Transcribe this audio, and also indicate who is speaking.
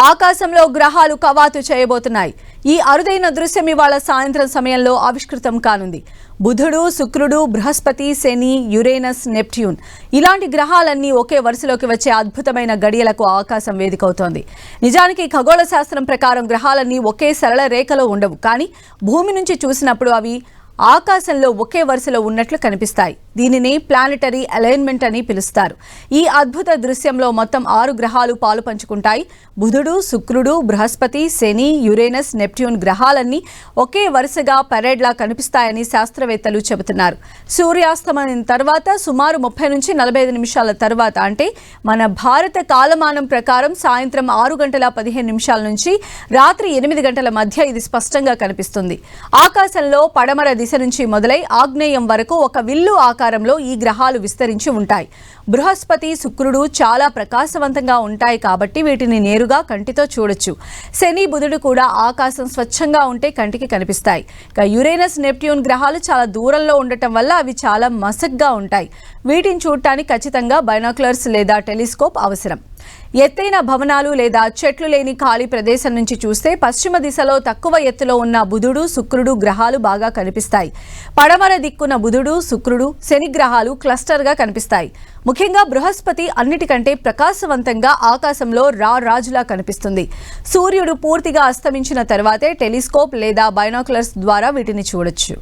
Speaker 1: ఆకాశంలో గ్రహాలు కవాతు చేయబోతున్నాయి. ఈ అరుదైన దృశ్యం ఇవాళ సాయంత్రం సమయంలో ఆవిష్కృతం కానుంది. బుధుడు, శుక్రుడు, బృహస్పతి, శని, యురేనస్, నెప్ట్యూన్ ఇలాంటి గ్రహాలన్నీ ఒకే వరుసలోకి వచ్చే అద్భుతమైన గడియలకు ఆకాశం వేదికవుతోంది. నిజానికి ఖగోళ శాస్త్రం ప్రకారం గ్రహాలన్నీ ఒకే సరళ రేఖలో ఉండవు. కానీ భూమి నుంచి చూసినప్పుడు అవి ఆకాశంలో ఒకే వరుసలో ఉన్నట్లు కనిపిస్తాయి. దీనిని ప్లానెటరీ అలైన్మెంట్ అని పిలుస్తారు. ఈ అద్భుత దృశ్యంలో మొత్తం 6 గ్రహాలు పాలు పంచుకుంటాయి. బుధుడు, శుక్రుడు, బృహస్పతి, శని, యురేనస్, నెప్ట్యూన్ గ్రహాలన్నీ ఒకే వరుసగా పెరేడ్లా కనిపిస్తాయని శాస్త్రవేత్తలు చెబుతున్నారు. సూర్యాస్తమయం తర్వాత సుమారు 30 నుంచి 45 నిమిషాల తర్వాత, అంటే మన భారత కాలమానం ప్రకారం సాయంత్రం 6:15 నుంచి రాత్రి 8 గంటల మధ్య ఇది స్పష్టంగా కనిపిస్తుంది. ఆకాశంలో పడమర దిశ నుంచి మొదలై ఆగ్నేయం వరకు ఒక విల్లు ఆకారంలో ఈ గ్రహాలు విస్తరించి ఉంటాయి. బృహస్పతి, శుక్రుడు చాలా ప్రకాశవంతంగా ఉంటాయి కాబట్టి వీటిని నేరుగా కంటితో చూడొచ్చు. శని, బుధుడు కూడా ఆకాశం స్వచ్ఛంగా ఉంటే కంటికి కనిపిస్తాయి. ఇక యురేనస్, నెప్ట్యూన్ గ్రహాలు చాలా దూరంలో ఉండటం వల్ల అవి చాలా మసగ్గా ఉంటాయి. వీటిని చూడటానికి ఖచ్చితంగా బైనాక్యులర్స్ లేదా టెలిస్కోప్ అవసరం. ఎత్తైన భవనాలు లేదా చెట్లు లేని ఖాళీ ప్రదేశం నుంచి చూస్తే పశ్చిమ దిశలో తక్కువ ఎత్తులో ఉన్న బుధుడు, శుక్రుడు గ్రహాలు బాగా కనిపిస్తాయి. పడమర దిక్కున బుధుడు, శుక్రుడు, శని గ్రహాలు క్లస్టర్గా కనిపిస్తాయి. ముఖ్యంగా బృహస్పతి అన్నిటికంటే ప్రకాశవంతంగా ఆకాశంలో రాజులా కనిపిస్తుంది. సూర్యుడు పూర్తిగా అస్తమించిన తర్వాతే టెలిస్కోప్ లేదా బైనాక్యులర్స్ ద్వారా వీటిని చూడొచ్చు.